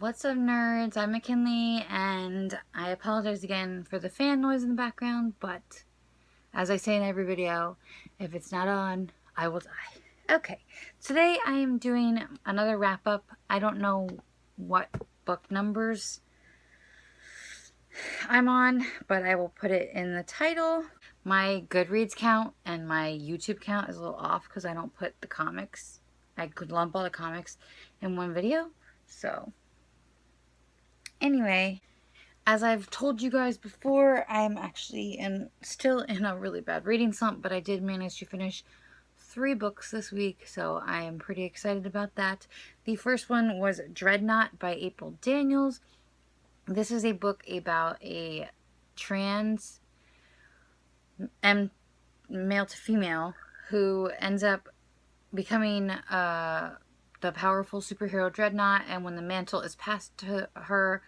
What's up, nerds? I'm McKinley, and I apologize again for the fan noise in the background, but as I say in every video, if it's not on, I will die. Okay, today I am doing another wrap-up. I don't know what book numbers I'm on, but I will put it in the title. My Goodreads count and my YouTube count is a little off because I don't put the comics. I could lump all the comics in one video, so anyway, as I've told you guys before, I'm actually still in a really bad reading slump, but I did manage to finish 3 books this week, so I am pretty excited about that. The first one was Dreadnought by April Daniels. This is a book about a trans male to female who ends up becoming the powerful superhero Dreadnought, and when the mantle is passed to her,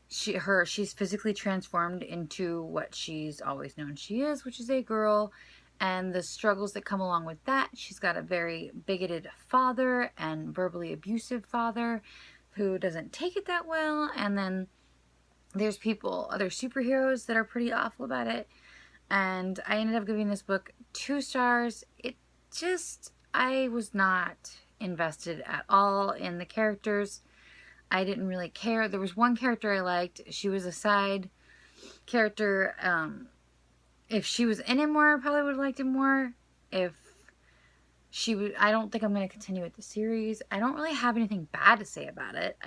she's physically transformed into what she's always known she is, which is a girl, and the struggles that come along with that. She's got a very bigoted father and verbally abusive father who doesn't take it that well, and then there's other superheroes that are pretty awful about it, and I ended up giving this book 2 stars. I was not invested at all in the characters. I didn't really care. There was one character I liked. She was a side character. If she was in it more, I probably would have liked it more. I don't think I'm going to continue with the series. I don't really have anything bad to say about it.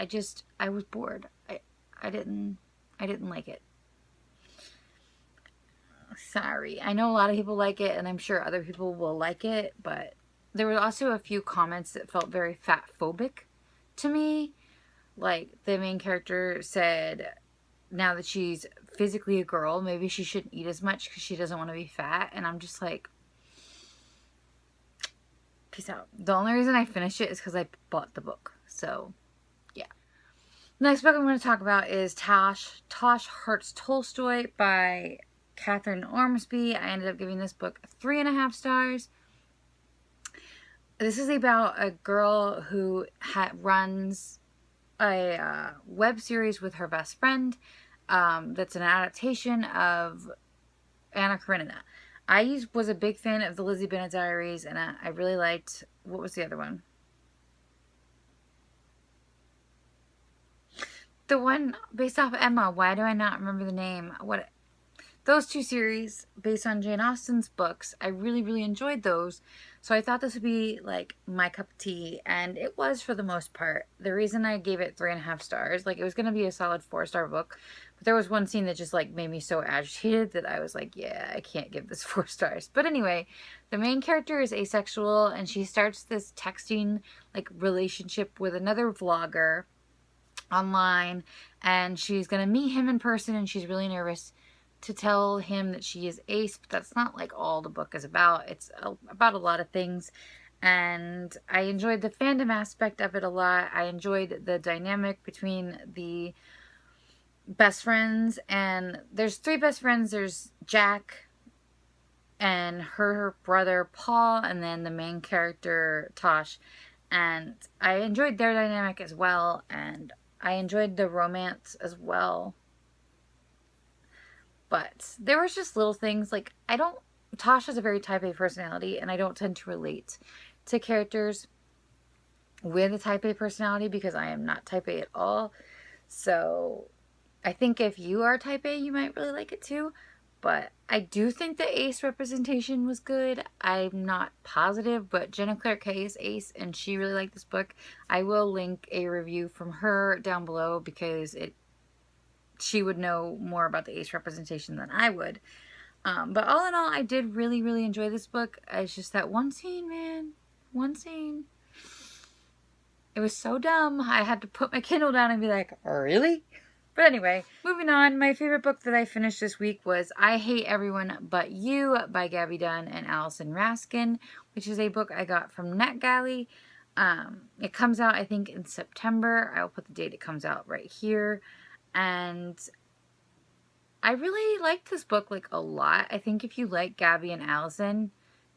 I was bored. I didn't like it. Sorry. I know a lot of people like it, and I'm sure other people will like it, but there were also a few comments that felt very fat phobic to me. Like, the main character said now that she's physically a girl, maybe she shouldn't eat as much because she doesn't want to be fat. And I'm just like, peace out. The only reason I finished it is because I bought the book. So, yeah. The next book I'm going to talk about is Tosh Hearts Tolstoy by Catherine Ormsby. I ended up giving this book 3.5 stars. This is about a girl who runs a web series with her best friend that's an adaptation of Anna Karenina. I was a big fan of the Lizzie Bennet Diaries, and I really liked, what was the other one? The one based off Emma. Why do I not remember the name? Those 2 series based on Jane Austen's books, I really, really enjoyed those. So I thought this would be like my cup of tea, and it was for the most part. The reason I gave it 3.5 stars, like, it was going to be a solid 4-star book, but there was one scene that just like made me so agitated that I was like, yeah, I can't give this 4 stars. But anyway, the main character is asexual, and she starts this texting like relationship with another vlogger online, and she's going to meet him in person, and she's really nervous to tell him that she is ace, but that's not like all the book is about. It's about a lot of things, and I enjoyed the fandom aspect of it a lot. I enjoyed the dynamic between the best friends, and there's 3 best friends. There's Jack and her brother Paul, and then the main character Tosh, and I enjoyed their dynamic as well, and I enjoyed the romance as well. But there was just little things, like, Tosh has a very type A personality, and I don't tend to relate to characters with a type A personality because I am not type A at all. So I think if you are type A, you might really like it too. But I do think the ace representation was good. I'm not positive, but Jenna Claire K is ace, and she really liked this book. I will link a review from her down below because she would know more about the ace representation than I would. But all in all, I did really, really enjoy this book. It's just that one scene, man. One scene. It was so dumb. I had to put my Kindle down and be like, really? But anyway, moving on. My favorite book that I finished this week was I Hate Everyone But You by Gabby Dunn and Allison Raskin, which is a book I got from NetGalley. It comes out, I think, in September. I will put the date it comes out right here. And I really liked this book, like, a lot. I think if you like Gabby and Allison,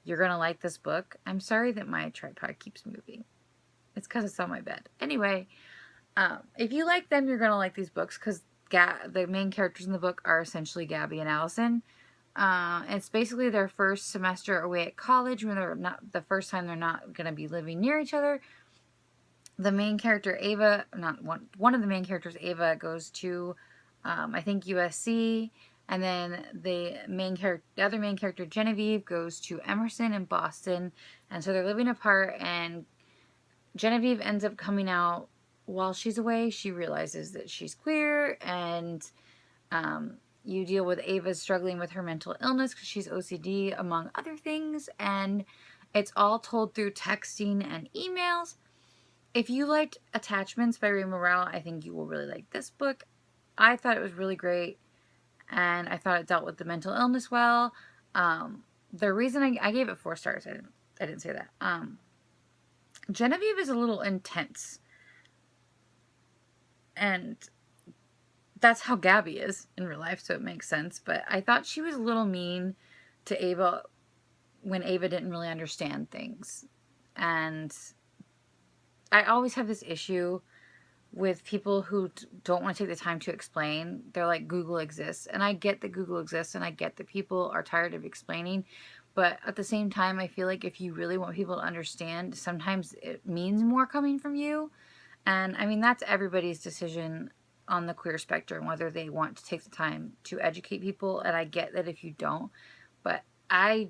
you're going to like this book. I'm sorry that my tripod keeps moving. It's because it's on my bed. Anyway, If you like them, you're gonna like these books because the main characters in the book are essentially Gabby and Allison. It's basically their first semester away at college when they're not the first time they're not gonna be living near each other. The main character Ava, not one of the main characters, Ava, goes to I think USC, and then the other main character Genevieve goes to Emerson in Boston, and so they're living apart. And Genevieve ends up coming out while she's away. She realizes that she's queer, and you deal with Ava struggling with her mental illness because she's OCD, among other things, and it's all told through texting and emails. If you liked Attachments by Ray Morrell, I think you will really like this book. I thought it was really great, and I thought it dealt with the mental illness well. The reason I gave it 4 stars, I didn't say that. Genevieve is a little intense, and that's how Gabby is in real life, so it makes sense. But I thought she was a little mean to Ava when Ava didn't really understand things. And I always have this issue with people who don't want to take the time to explain. They're like, Google exists. And I get that Google exists, and I get that people are tired of explaining. But at the same time, I feel like if you really want people to understand, sometimes it means more coming from you. And I mean, that's everybody's decision on the queer spectrum, whether they want to take the time to educate people. And I get that if you don't, but I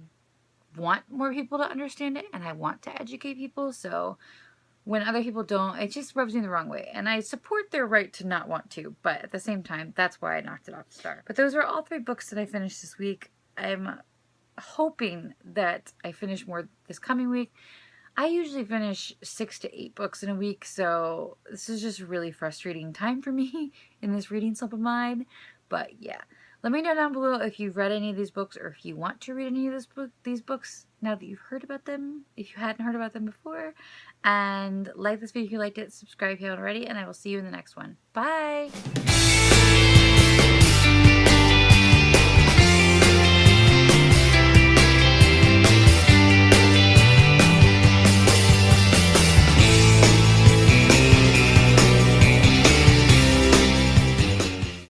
want more people to understand it, and I want to educate people. So when other people don't, it just rubs me the wrong way. And I support their right to not want to, but at the same time, that's why I knocked it off the star. But those are all 3 books that I finished this week. I'm hoping that I finish more this coming week. I usually finish 6 to 8 books in a week, so this is just a really frustrating time for me in this reading slump of mine. But yeah, let me know down below if you've read any of these books, or if you want to read any of these books now that you've heard about them, if you hadn't heard about them before. And like this video if you liked it, subscribe if you haven't already, and I will see you in the next one. Bye!